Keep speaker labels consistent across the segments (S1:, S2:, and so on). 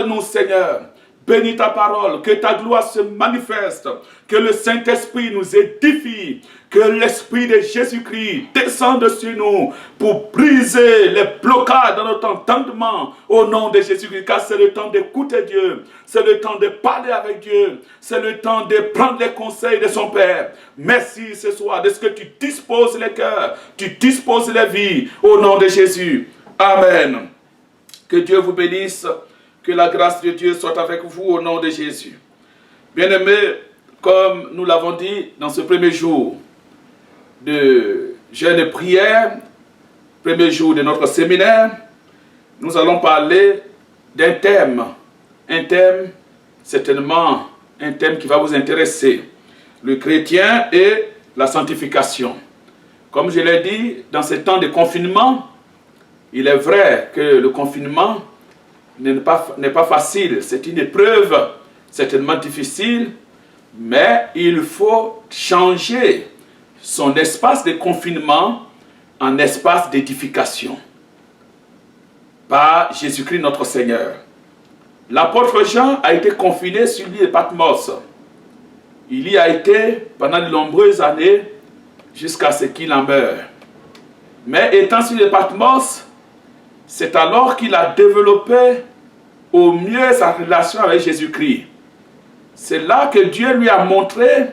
S1: Nous, Seigneur, bénis ta parole, que ta gloire se manifeste, que le Saint-Esprit nous édifie, que l'Esprit de Jésus-Christ descende sur nous pour briser les blocages dans notre entendement au nom de Jésus-Christ, car c'est le temps d'écouter Dieu, c'est le temps de parler avec Dieu, c'est le temps de prendre les conseils de son Père. Merci ce soir de ce que tu disposes les cœurs, tu disposes les vies au nom de Jésus. Amen. Que Dieu vous bénisse. Que la grâce de Dieu soit avec vous au nom de Jésus. Bien-aimés, comme nous l'avons dit dans ce premier jour de jeûne et prière, premier jour de notre séminaire, nous allons parler d'un thème. Un thème, certainement, un thème qui va vous intéresser. Le chrétien et la sanctification. Comme je l'ai dit, dans ces temps de confinement, il est vrai que le confinement n'est pas facile, c'est une épreuve certainement difficile, mais il faut changer son espace de confinement en espace d'édification par Jésus-Christ notre Seigneur. L'apôtre Jean a été confiné sur l'île de Patmos. Il y a été pendant de nombreuses années jusqu'à ce qu'il en meure. Mais étant sur l'île de Patmos, c'est alors qu'il a développé au mieux sa relation avec Jésus-Christ. C'est là que Dieu lui a montré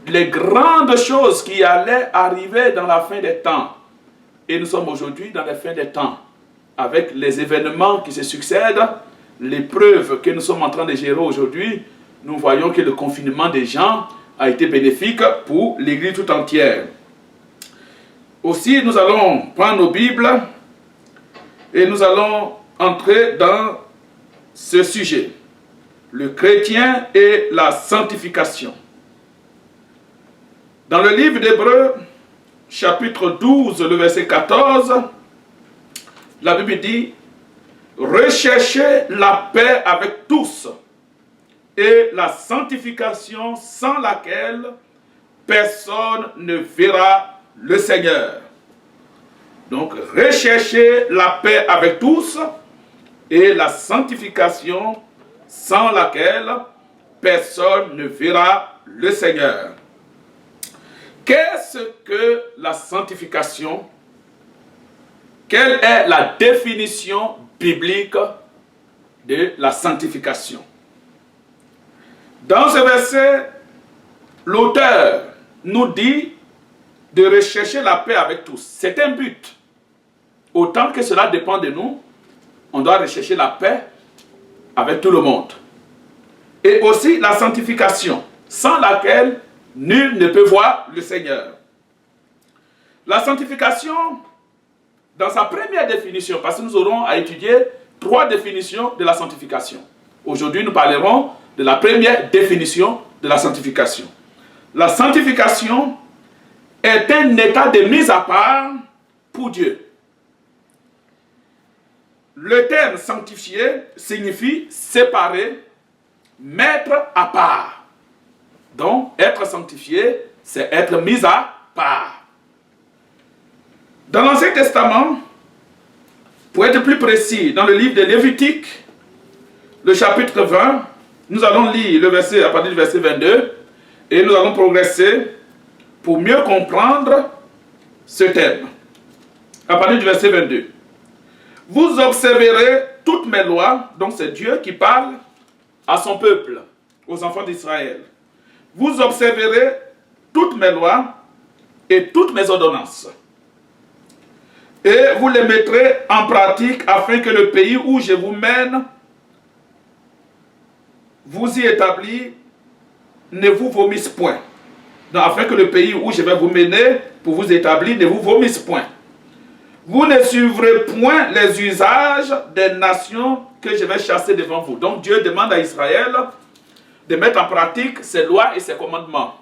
S1: les grandes choses qui allaient arriver dans la fin des temps. Et nous sommes aujourd'hui dans la fin des temps. Avec les événements qui se succèdent, l'épreuve que nous sommes en train de gérer aujourd'hui, nous voyons que le confinement des gens a été bénéfique pour l'Église tout entière. Aussi, nous allons prendre nos Bibles et nous allons entrer dans ce sujet, le chrétien et la sanctification. Dans le livre d'Hébreux, chapitre 12, le verset 14, la Bible dit « Recherchez la paix avec tous et la sanctification sans laquelle personne ne verra le Seigneur. » Donc, recherchez la paix avec tous et la sanctification sans laquelle personne ne verra le Seigneur. Qu'est-ce que la sanctification? Quelle est la définition biblique de la sanctification? Dans ce verset, l'auteur nous dit de rechercher la paix avec tous. C'est un but. Autant que cela dépend de nous, on doit rechercher la paix avec tout le monde. Et aussi la sanctification, sans laquelle nul ne peut voir le Seigneur. La sanctification, dans sa première définition, parce que nous aurons à étudier 3 définitions de la sanctification. Aujourd'hui, nous parlerons de la première définition de la sanctification. La sanctification est un état de mise à part pour Dieu. Le terme sanctifié signifie séparer, mettre à part. Donc, être sanctifié, c'est être mis à part. Dans l'Ancien Testament, pour être plus précis, dans le livre de Lévitique, le chapitre 20, nous allons lire le verset à partir du verset 22 et nous allons progresser pour mieux comprendre ce thème. À partir du verset 22. Vous observerez toutes mes lois, donc c'est Dieu qui parle à son peuple, aux enfants d'Israël. Vous observerez toutes mes lois et toutes mes ordonnances. Et vous les mettrez en pratique afin que le pays où je vous mène, vous y établir, ne vous vomisse point. Donc, afin que le pays où je vais vous mener pour vous établir ne vous vomisse point. Vous ne suivrez point les usages des nations que je vais chasser devant vous. Donc Dieu demande à Israël de mettre en pratique ses lois et ses commandements,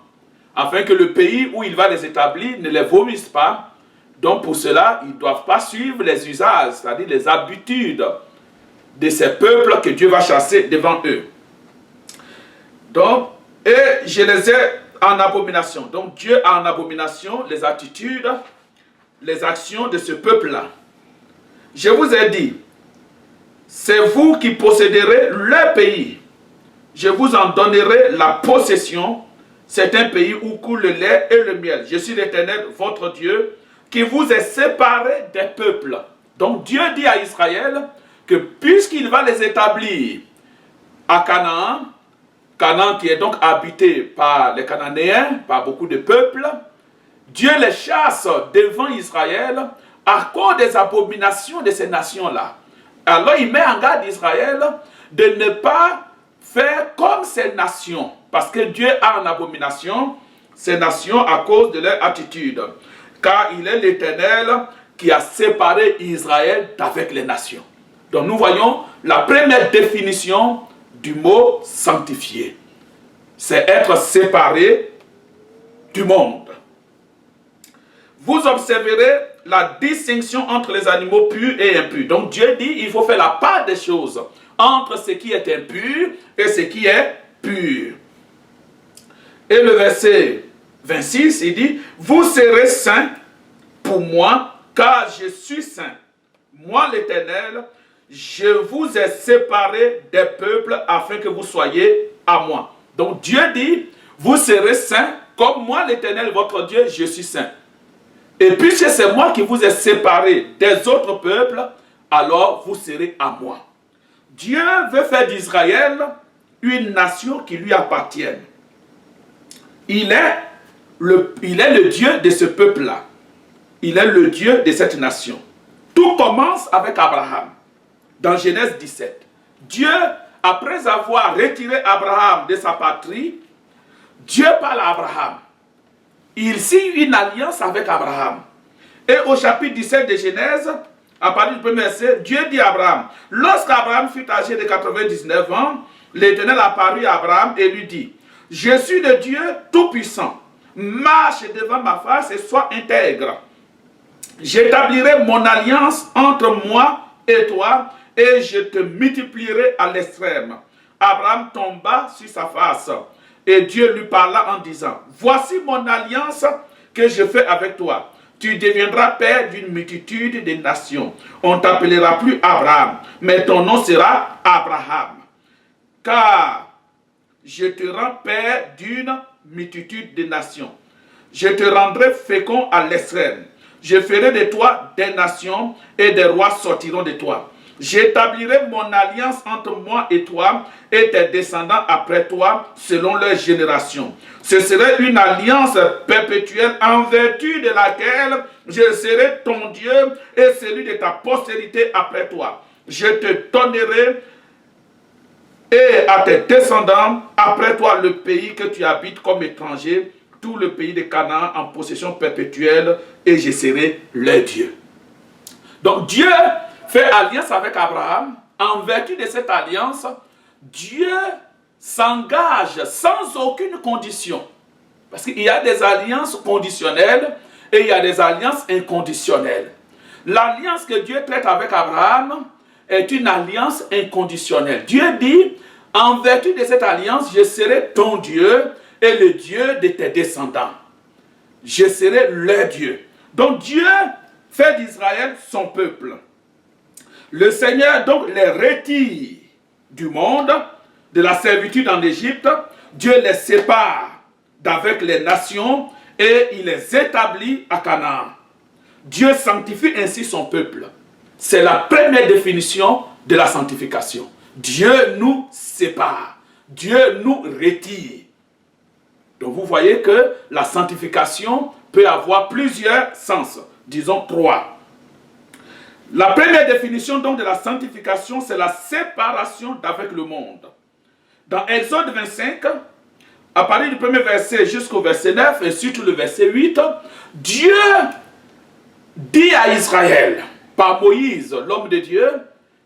S1: afin que le pays où il va les établir ne les vomisse pas. Donc pour cela, ils ne doivent pas suivre les usages, c'est-à-dire les habitudes de ces peuples que Dieu va chasser devant eux. Donc, et je les ai en abomination. Donc Dieu a en abomination les attitudes, les actions de ce peuple-là. Je vous ai dit, c'est vous qui posséderez le pays. Je vous en donnerai la possession. C'est un pays où coule le lait et le miel. Je suis l'Éternel, votre Dieu, qui vous est séparé des peuples. Donc Dieu dit à Israël que puisqu'il va les établir à Canaan, Canaan qui est donc habité par les Cananéens, par beaucoup de peuples, Dieu les chasse devant Israël à cause des abominations de ces nations-là. Alors il met en garde Israël de ne pas faire comme ces nations, parce que Dieu a en abomination ces nations à cause de leur attitude, car il est l'Éternel qui a séparé Israël d'avec les nations. Donc nous voyons la première définition du mot sanctifié. C'est être séparé du monde. Vous observerez la distinction entre les animaux purs et impurs. Donc Dieu dit il faut faire la part des choses entre ce qui est impur et ce qui est pur. Et le verset 26, il dit, vous serez saints pour moi, car je suis saint. Moi l'Éternel, je vous ai séparés des peuples afin que vous soyez à moi. Donc Dieu dit, vous serez saints comme moi l'Éternel, votre Dieu, je suis saint. Et puisque c'est moi qui vous ai séparés des autres peuples, alors vous serez à moi. Dieu veut faire d'Israël une nation qui lui appartienne. Il est le Dieu de ce peuple-là. Il est le Dieu de cette nation. Tout commence avec Abraham. Dans Genèse 17, Dieu, après avoir retiré Abraham de sa patrie, Dieu parle à Abraham. Il signe une alliance avec Abraham. Et au chapitre 17 de Genèse, à partir du premier verset, Dieu dit à Abraham, lorsqu'Abraham fut âgé de 99 ans, l'Éternel apparut à Abraham et lui dit, je suis le Dieu Tout-Puissant, marche devant ma face et sois intègre. J'établirai mon alliance entre moi et toi, et je te multiplierai à l'extrême. Abraham tomba sur sa face, et Dieu lui parla en disant, voici mon alliance que je fais avec toi. Tu deviendras père d'une multitude de nations. On ne t'appellera plus Abraham, mais ton nom sera Abraham. Car je te rends père d'une multitude de nations. Je te rendrai fécond à l'extrême. Je ferai de toi des nations et des rois sortiront de toi. J'établirai mon alliance entre moi et toi et tes descendants après toi selon leur génération. Ce serait une alliance perpétuelle en vertu de laquelle je serai ton Dieu et celui de ta postérité après toi. Je te donnerai et à tes descendants après toi le pays que tu habites comme étranger, tout le pays de Canaan en possession perpétuelle, et je serai leur Dieu. Donc Dieu fait alliance avec Abraham. En vertu de cette alliance, Dieu s'engage sans aucune condition. Parce qu'il y a des alliances conditionnelles et il y a des alliances inconditionnelles. L'alliance que Dieu traite avec Abraham est une alliance inconditionnelle. Dieu dit, en vertu de cette alliance, je serai ton Dieu et le Dieu de tes descendants. Je serai leur Dieu. Donc Dieu fait d'Israël son peuple. Le Seigneur donc les retire du monde, de la servitude en Égypte. Dieu les sépare d'avec les nations et il les établit à Canaan. Dieu sanctifie ainsi son peuple. C'est la première définition de la sanctification. Dieu nous sépare. Dieu nous retire. Donc vous voyez que la sanctification peut avoir plusieurs sens. Disons 3. La première définition donc de la sanctification, c'est la séparation d'avec le monde. Dans Exode 25, à partir du premier verset jusqu'au verset 9 et surtout le verset 8, Dieu dit à Israël, par Moïse, l'homme de Dieu,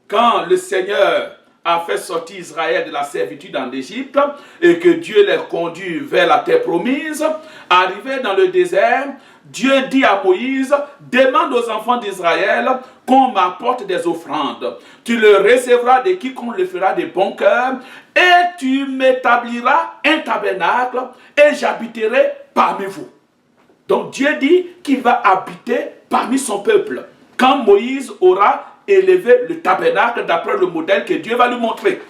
S1: quand le Seigneur a fait sortir Israël de la servitude en Égypte et que Dieu les conduit vers la terre promise, arrivé dans le désert, Dieu dit à Moïse, demande aux enfants d'Israël qu'on m'apporte des offrandes. Tu le recevras de quiconque le fera de bon cœur et tu m'établiras un tabernacle et j'habiterai parmi vous. Donc Dieu dit qu'il va habiter parmi son peuple quand Moïse aura élever le tabernacle d'après le modèle que Dieu va lui montrer.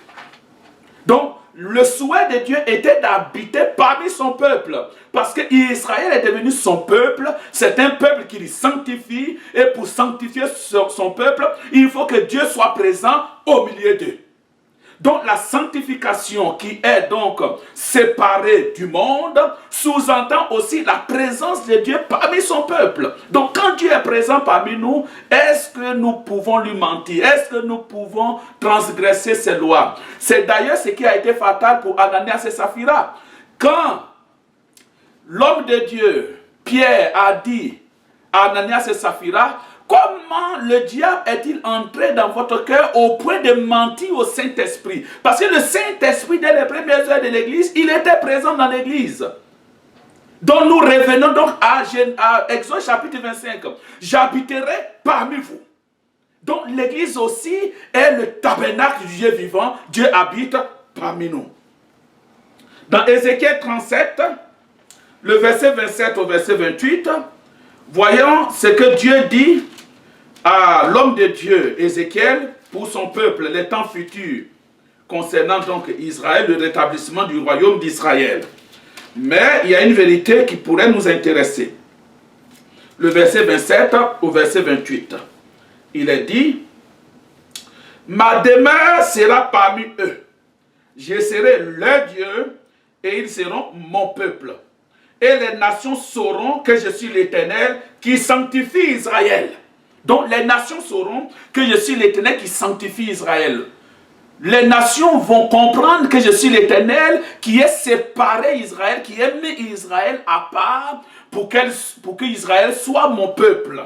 S1: Donc, le souhait de Dieu était d'habiter parmi son peuple. Parce que Israël est devenu son peuple. C'est un peuple qui lui sanctifie. Et pour sanctifier son peuple, il faut que Dieu soit présent au milieu d'eux. Donc la sanctification qui est donc séparée du monde sous-entend aussi la présence de Dieu parmi son peuple. Donc quand Dieu est présent parmi nous, est-ce que nous pouvons lui mentir? Est-ce que nous pouvons transgresser ses lois? C'est d'ailleurs ce qui a été fatal pour Ananias et Saphira. Quand l'homme de Dieu, Pierre, a dit à Ananias et Saphira, comment le diable est-il entré dans votre cœur au point de mentir au Saint-Esprit? Parce que le Saint-Esprit, dès les premières heures de l'Église, il était présent dans l'Église. Donc nous revenons donc à Exode chapitre 25. J'habiterai parmi vous. Donc l'Église aussi est le tabernacle du Dieu vivant. Dieu habite parmi nous. Dans Ézéchiel 37, le verset 27 au verset 28, voyons ce que Dieu dit à l'homme de Dieu, Ézéchiel, pour son peuple, les temps futurs, concernant donc Israël, le rétablissement du royaume d'Israël. Mais il y a une vérité qui pourrait nous intéresser. Le verset 27 au verset 28. Il est dit, « Ma demeure sera parmi eux. Je serai leur Dieu et ils seront mon peuple. Et les nations sauront que je suis l'Éternel qui sanctifie Israël. » Donc les nations sauront que je suis l'Éternel qui sanctifie Israël. Les nations vont comprendre que je suis l'Éternel qui ait séparé Israël, qui ait mis Israël à part pour qu'Israël soit mon peuple.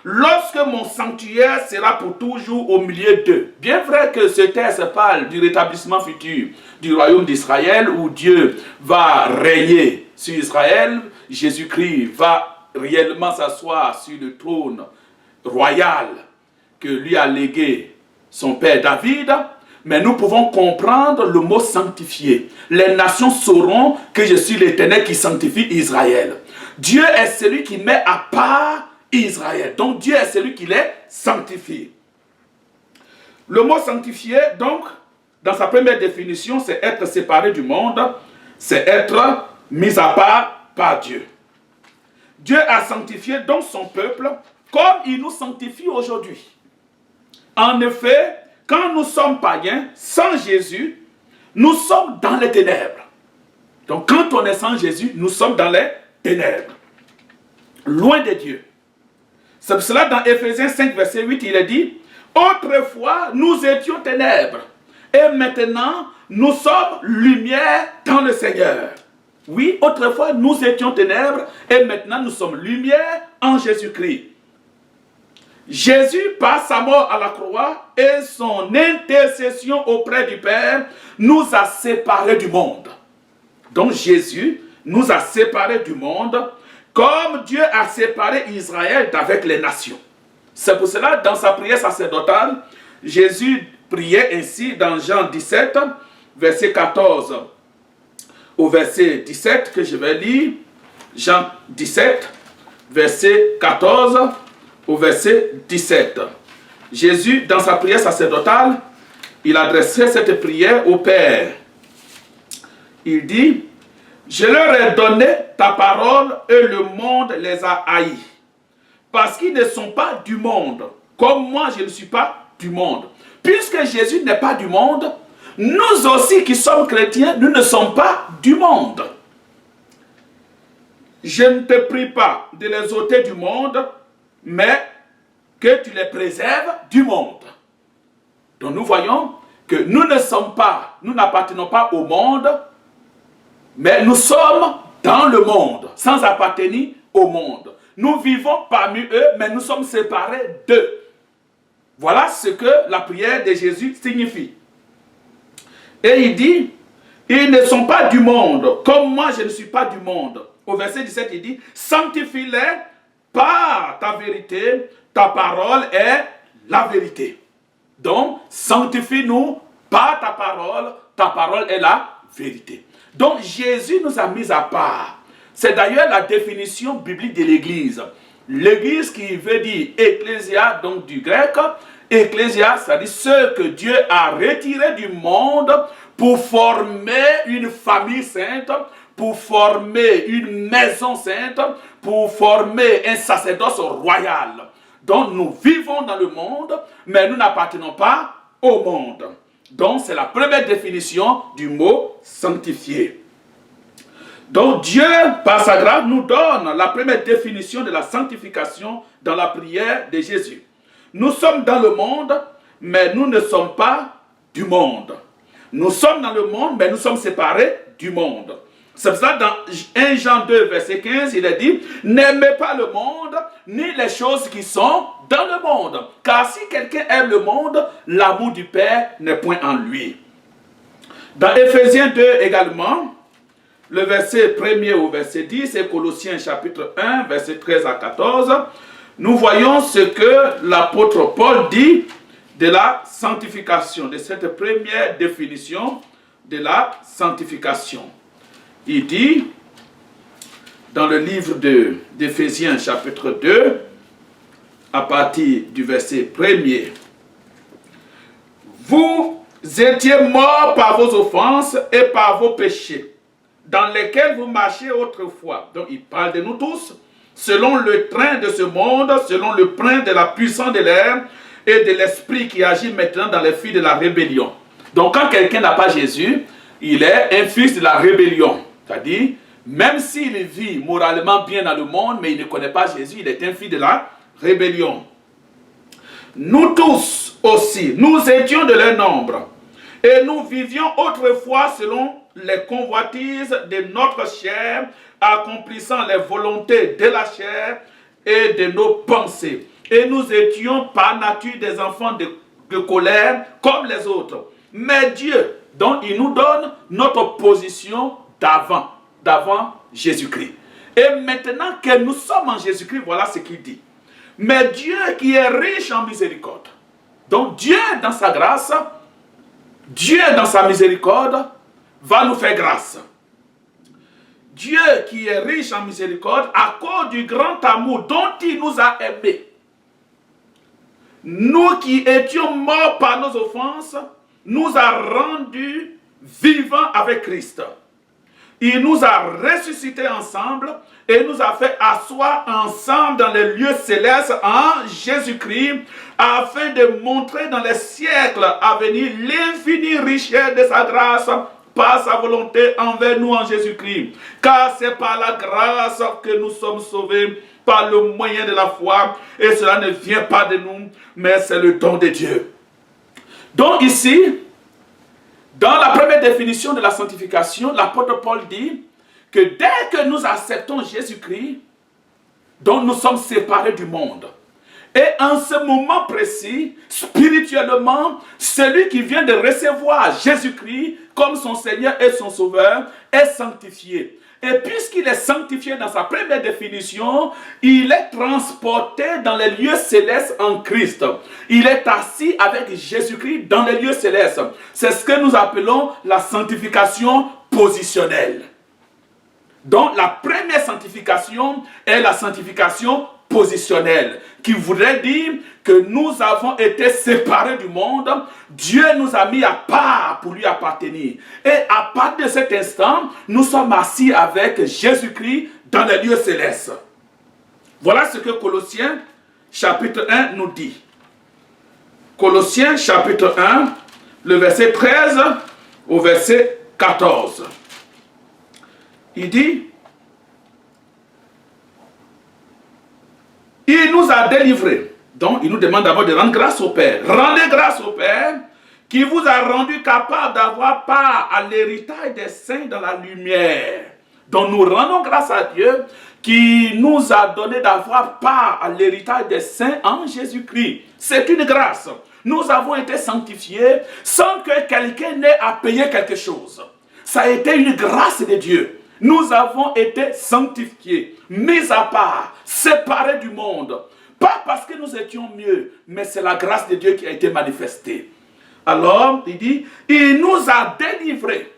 S1: Lorsque mon sanctuaire sera pour toujours au milieu d'eux. Bien vrai que ce texte parle du rétablissement futur du royaume d'Israël où Dieu va régner sur Israël. Jésus-Christ va réellement s'asseoir sur le trône royal que lui a légué son père David, mais nous pouvons comprendre le mot sanctifié. Les nations sauront que je suis l'Éternel qui sanctifie Israël. Dieu est celui qui met à part Israël. Donc Dieu est celui qui les sanctifie. Le mot sanctifié, donc, dans sa première définition, c'est être séparé du monde, c'est être mis à part par Dieu. Dieu a sanctifié donc son peuple comme il nous sanctifie aujourd'hui. En effet, quand nous sommes païens, sans Jésus, nous sommes dans les ténèbres. Donc quand on est sans Jésus, nous sommes dans les ténèbres. Loin de Dieu. C'est pour cela dans Éphésiens 5, verset 8, il est dit, « Autrefois, nous étions ténèbres, et maintenant, nous sommes lumière dans le Seigneur. » Oui, autrefois, nous étions ténèbres, et maintenant, nous sommes lumière en Jésus-Christ. Jésus, par sa mort à la croix et son intercession auprès du Père, nous a séparés du monde. Donc Jésus nous a séparés du monde, comme Dieu a séparé Israël d'avec les nations. C'est pour cela, dans sa prière sacerdotale, Jésus priait ainsi dans Jean 17, verset 14 au verset 17, que je vais lire. Jean 17, verset 14 au verset 17. Jésus, dans sa prière sacerdotale, il adressait cette prière au Père. Il dit, « Je leur ai donné ta parole et le monde les a haïs, parce qu'ils ne sont pas du monde, comme moi je ne suis pas du monde. » Puisque Jésus n'est pas du monde, nous aussi qui sommes chrétiens, nous ne sommes pas du monde. Je ne te prie pas de les ôter du monde, mais que tu les préserves du monde. Donc nous voyons que nous ne sommes pas, nous n'appartenons pas au monde, mais nous sommes dans le monde, sans appartenir au monde. Nous vivons parmi eux, mais nous sommes séparés d'eux. Voilà ce que la prière de Jésus signifie. Et il dit, ils ne sont pas du monde, comme moi je ne suis pas du monde. Au verset 17, il dit, sanctifie-les par ta vérité, ta parole est la vérité. Donc, sanctifie-nous par ta parole est la vérité. Donc, Jésus nous a mis à part. C'est d'ailleurs la définition biblique de l'Église. L'église qui veut dire ecclésia, donc du grec, ecclésia, c'est-à-dire ce que Dieu a retiré du monde pour former une famille sainte, pour former une maison sainte, pour former un sacerdoce royal. Donc nous vivons dans le monde, mais nous n'appartenons pas au monde. Donc c'est la première définition du mot sanctifié. Donc Dieu, par sa grâce, nous donne la première définition de la sanctification dans la prière de Jésus. Nous sommes dans le monde, mais nous ne sommes pas du monde. Nous sommes dans le monde, mais nous sommes séparés du monde. C'est pour ça dans 1 Jean 2, verset 15, il est dit, « N'aimez pas le monde, ni les choses qui sont dans le monde. Car si quelqu'un aime le monde, l'amour du Père n'est point en lui. » Dans Éphésiens 2 également, le verset 1er au verset 10 et Colossiens chapitre 1, verset 13 à 14, nous voyons ce que l'apôtre Paul dit de la sanctification, de cette première définition de la sanctification. Il dit, dans le livre d'Éphésiens chapitre 2, à partir du verset 1er, « Vous étiez morts par vos offenses et par vos péchés, dans lesquels vous marchiez autrefois. » Donc il parle de nous tous, selon le train de ce monde, selon le prince de la puissance de l'air et de l'esprit qui agit maintenant dans les filles de la rébellion. Donc quand quelqu'un n'a pas Jésus, il est un fils de la rébellion. C'est-à-dire, même s'il vit moralement bien dans le monde, mais il ne connaît pas Jésus, il est un fils de la rébellion. Nous tous aussi, nous étions de leur nombre, et nous vivions autrefois selon les convoitises de notre chair, accomplissant les volontés de la chair et de nos pensées. Et nous étions par nature des enfants de colère comme les autres. Mais Dieu, donc il nous donne notre position d'avant Jésus-Christ. Et maintenant que nous sommes en Jésus-Christ, voilà ce qu'il dit. Mais Dieu qui est riche en miséricorde, donc Dieu dans sa grâce, Dieu dans sa miséricorde, va nous faire grâce. Dieu qui est riche en miséricorde, à cause du grand amour dont il nous a aimés, nous qui étions morts par nos offenses, nous a rendus vivants avec Christ. Il nous a ressuscités ensemble et nous a fait asseoir ensemble dans les lieux célestes en Jésus-Christ, afin de montrer dans les siècles à venir l'infinie richesse de sa grâce par sa volonté envers nous en Jésus-Christ. Car c'est par la grâce que nous sommes sauvés, par le moyen de la foi, et cela ne vient pas de nous, mais c'est le don de Dieu. Donc ici, dans la première définition de la sanctification, l'apôtre Paul dit que dès que nous acceptons Jésus-Christ, donc nous sommes séparés du monde. Et en ce moment précis, spirituellement, celui qui vient de recevoir Jésus-Christ comme son Seigneur et son Sauveur est sanctifié. Et puisqu'il est sanctifié dans sa première définition, il est transporté dans les lieux célestes en Christ. Il est assis avec Jésus-Christ dans les lieux célestes. C'est ce que nous appelons la sanctification positionnelle. Donc la première sanctification est la sanctification positionnelle, qui voudrait dire que nous avons été séparés du monde, Dieu nous a mis à part pour lui appartenir. Et à partir de cet instant, nous sommes assis avec Jésus-Christ dans les lieux célestes. Voilà ce que Colossiens chapitre 1 nous dit. Colossiens chapitre 1, le verset 13 au verset 14. Il dit, il nous a délivrés. Donc, il nous demande d'abord de rendre grâce au Père. Rendez grâce au Père qui vous a rendu capable d'avoir part à l'héritage des saints dans la lumière. Donc, nous rendons grâce à Dieu qui nous a donné d'avoir part à l'héritage des saints en Jésus-Christ. C'est une grâce. Nous avons été sanctifiés sans que quelqu'un n'ait à payer quelque chose. Ça a été une grâce de Dieu. Nous avons été sanctifiés, mis à part, séparés du monde. Pas parce que nous étions mieux, mais c'est la grâce de Dieu qui a été manifestée. Alors, il dit, il nous a délivrés.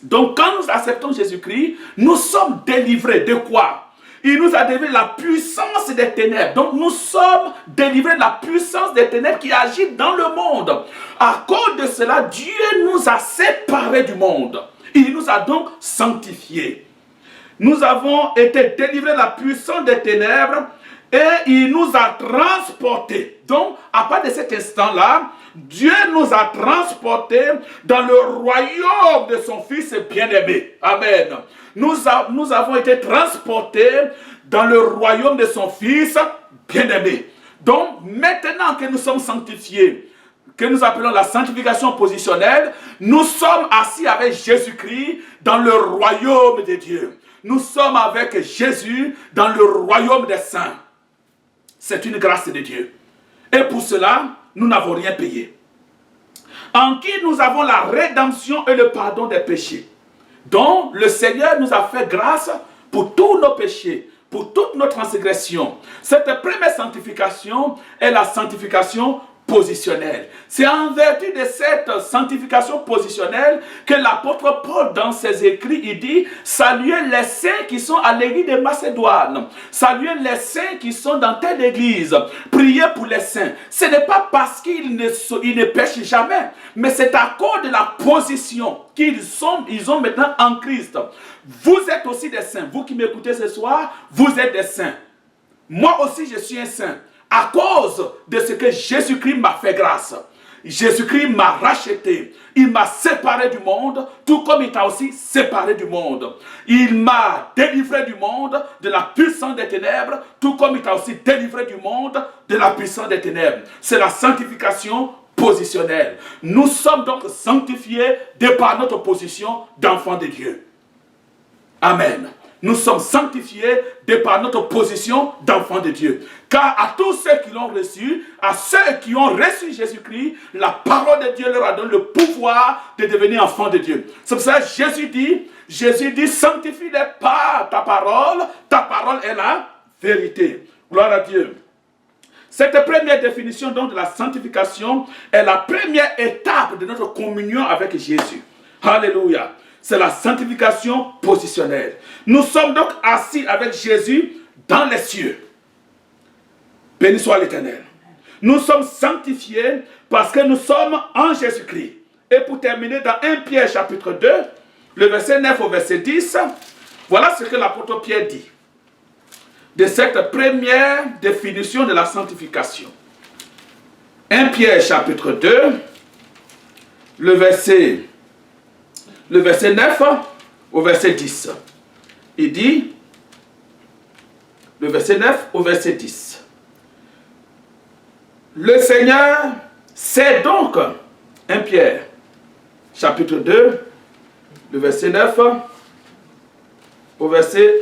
S1: Donc, quand nous acceptons Jésus-Christ, nous sommes délivrés de quoi? Il nous a délivré de la puissance des ténèbres. Donc nous sommes délivrés de la puissance des ténèbres qui agit dans le monde. À cause de cela, Dieu nous a séparés du monde. Il nous a donc sanctifiés. Nous avons été délivrés de la puissance des ténèbres et il nous a transportés. Donc, à partir de cet instant-là, Dieu nous a transportés dans le royaume de son Fils bien-aimé. Amen. Nous avons été transportés dans le royaume de son Fils bien-aimé. Donc, maintenant que nous sommes sanctifiés, que nous appelons la sanctification positionnelle, nous sommes assis avec Jésus-Christ dans le royaume de Dieu. Nous sommes avec Jésus dans le royaume des saints. C'est une grâce de Dieu. Et pour cela, nous n'avons rien payé. En qui nous avons la rédemption et le pardon des péchés. Donc, le Seigneur nous a fait grâce pour tous nos péchés, pour toutes nos transgressions. Cette première sanctification est la sanctification positionnelle. C'est en vertu de cette sanctification positionnelle que l'apôtre Paul, dans ses écrits, il dit « Saluez les saints qui sont à l'église de Macédoine. Saluez les saints qui sont dans telle église. Priez pour les saints. » Ce n'est pas parce qu'ils ne pêchent jamais, mais c'est à cause de la position qu'ils ont maintenant en Christ. Vous êtes aussi des saints. Vous qui m'écoutez ce soir, vous êtes des saints. Moi aussi, je suis un saint. À cause de ce que Jésus-Christ m'a fait grâce. Jésus-Christ m'a racheté. Il m'a séparé du monde, tout comme il t'a aussi séparé du monde. Il m'a délivré du monde, de la puissance des ténèbres, tout comme il t'a aussi délivré du monde, de la puissance des ténèbres. C'est la sanctification positionnelle. Nous sommes donc sanctifiés de par notre position d'enfants de Dieu. Amen. Nous sommes sanctifiés de par notre position d'enfants de Dieu. Car à tous ceux qui l'ont reçu, à ceux qui ont reçu Jésus-Christ, la parole de Dieu leur a donné le pouvoir de devenir enfants de Dieu. C'est pour ça que Jésus dit, sanctifie-les par ta parole est la vérité. Gloire à Dieu. Cette première définition donc de la sanctification est la première étape de notre communion avec Jésus. Alléluia. C'est la sanctification positionnelle. Nous sommes donc assis avec Jésus dans les cieux. Béni soit l'Éternel. Nous sommes sanctifiés parce que nous sommes en Jésus-Christ. Et pour terminer, dans 1 Pierre chapitre 2, le verset 9 au verset 10, voilà ce que l'apôtre Pierre dit de cette première définition de la sanctification. 1 Pierre chapitre 2, le verset 9 au verset 10. Il dit, le verset 9 au verset 10. Le Seigneur sait donc, 1 Pierre, chapitre 2, le verset 9 au verset...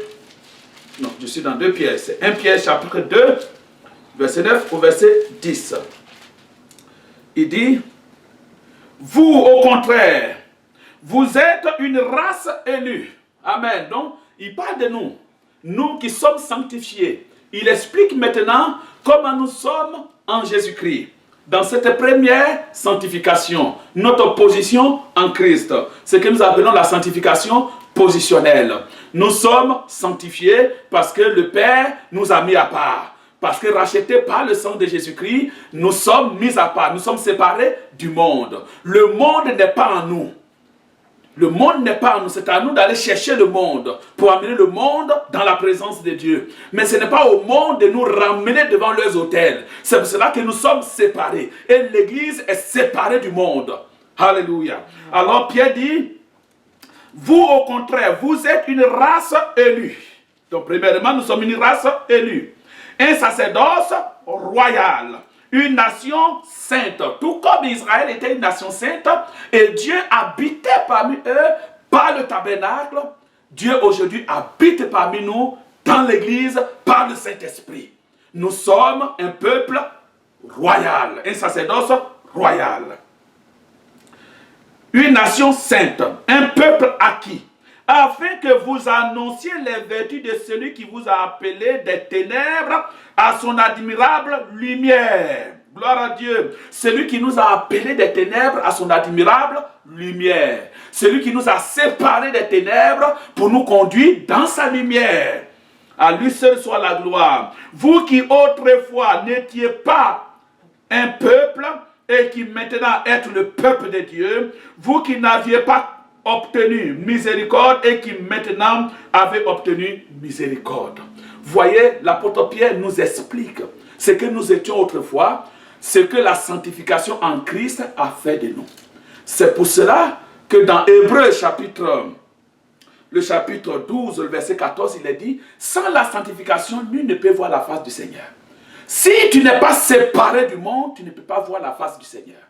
S1: Non, je suis dans 2 Pierre. C'est 1 Pierre, chapitre 2, verset 9 au verset 10. Il dit, vous, au contraire, vous êtes une race élue. Amen. Donc, il parle de nous. Nous qui sommes sanctifiés. Il explique maintenant comment nous sommes en Jésus-Christ. Dans cette première sanctification, notre position en Christ. Ce que nous appelons la sanctification positionnelle. Nous sommes sanctifiés parce que le Père nous a mis à part. Parce que rachetés par le sang de Jésus-Christ, nous sommes mis à part. Nous sommes séparés du monde. Le monde n'est pas en nous. Le monde n'est pas en nous, c'est à nous d'aller chercher le monde pour amener le monde dans la présence de Dieu. Mais ce n'est pas au monde de nous ramener devant leurs autels. C'est pour cela que nous sommes séparés. Et l'Église est séparée du monde. Alléluia. Alors Pierre dit, vous au contraire, vous êtes une race élue. Donc premièrement, nous sommes une race élue. Un sacerdoce royal. Une nation sainte. Tout comme Israël était une nation sainte et Dieu habitait parmi eux par le tabernacle, Dieu aujourd'hui habite parmi nous dans l'église par le Saint-Esprit. Nous sommes un peuple royal, un sacerdoce royal. Une nation sainte, un peuple acquis, afin que vous annonciez les vertus de celui qui vous a appelé des ténèbres à son admirable lumière. Gloire à Dieu. Celui qui nous a appelés des ténèbres à son admirable lumière. Celui qui nous a séparés des ténèbres pour nous conduire dans sa lumière. À lui seul soit la gloire. Vous qui autrefois n'étiez pas un peuple et qui maintenant êtes le peuple de Dieu, vous qui n'aviez pas obtenu miséricorde et qui maintenant avez obtenu miséricorde. Voyez, l'apôtre Pierre nous explique ce que nous étions autrefois, ce que la sanctification en Christ a fait de nous. C'est pour cela que dans Hébreux le chapitre 12, le verset 14, il est dit, sans la sanctification, nul ne peut voir la face du Seigneur. Si tu n'es pas séparé du monde, tu ne peux pas voir la face du Seigneur.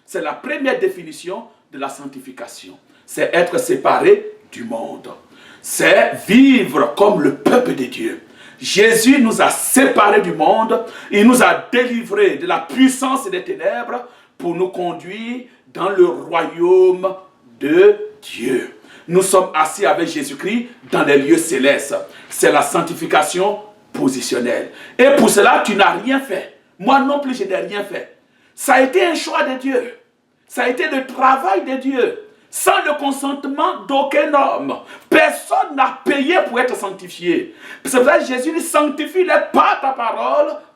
S1: C'est la première définition de la sanctification. C'est être séparé du monde. C'est vivre comme le peuple de Dieu. Jésus nous a séparés du monde. Il nous a délivrés de la puissance des ténèbres pour nous conduire dans le royaume de Dieu. Nous sommes assis avec Jésus-Christ dans les lieux célestes. C'est la sanctification positionnelle. Et pour cela, tu n'as rien fait. Moi non plus, je n'ai rien fait. Ça a été un choix de Dieu. Ça a été le travail de Dieu. Sans le consentement d'aucun homme. Personne n'a payé pour être sanctifié. C'est pour ça que Jésus dit, sanctifie-les par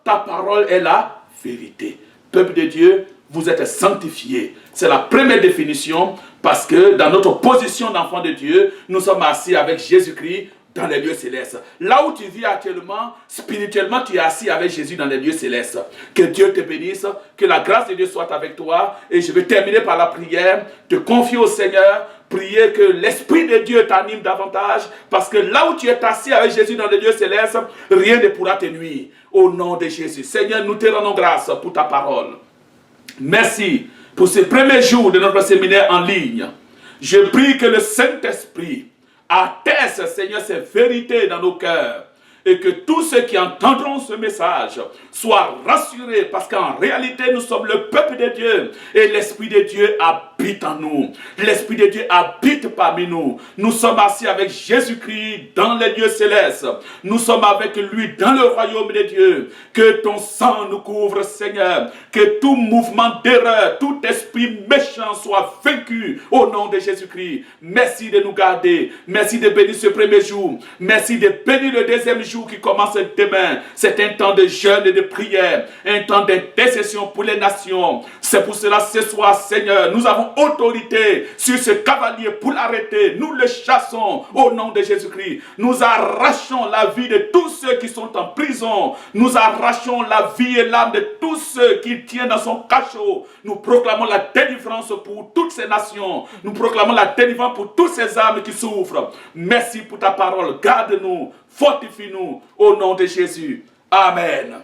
S1: ta parole est la vérité. Peuple de Dieu, vous êtes sanctifiés. C'est la première définition parce que dans notre position d'enfant de Dieu, nous sommes assis avec Jésus-Christ dans les lieux célestes. Là où tu vis actuellement, spirituellement, tu es assis avec Jésus dans les lieux célestes. Que Dieu te bénisse, que la grâce de Dieu soit avec toi. Et je vais terminer par la prière, te confier au Seigneur, prier que l'Esprit de Dieu t'anime davantage, parce que là où tu es assis avec Jésus dans les lieux célestes, rien ne pourra te nuire. Au nom de Jésus. Seigneur, nous te rendons grâce pour ta parole. Merci pour ce premier jour de notre séminaire en ligne. Je prie que le Saint-Esprit atteste, Seigneur, ces vérités dans nos cœurs. Et que tous ceux qui entendront ce message soient rassurés parce qu'en réalité, nous sommes le peuple de Dieu et l'Esprit de Dieu habite en nous. L'Esprit de Dieu habite parmi nous. Nous sommes assis avec Jésus-Christ dans les lieux célestes. Nous sommes avec lui dans le royaume de Dieu. Que ton sang nous couvre, Seigneur. Que tout mouvement d'erreur, tout esprit méchant soit vaincu au nom de Jésus-Christ. Merci de nous garder. Merci de bénir ce premier jour. Merci de bénir le deuxième jour qui commence demain. C'est un temps de jeûne et de prière, un temps d'intercession pour les nations. C'est pour cela ce soir, Seigneur, nous avons autorité sur ce cavalier pour l'arrêter. Nous le chassons au nom de Jésus-Christ. Nous arrachons la vie de tous ceux qui sont en prison. Nous arrachons la vie et l'âme de tous ceux qui tiennent dans son cachot. Nous proclamons la délivrance pour toutes ces nations. Nous proclamons la délivrance pour toutes ces âmes qui souffrent. Merci pour ta parole. Garde-nous. Fortifie-nous au nom de Jésus. Amen.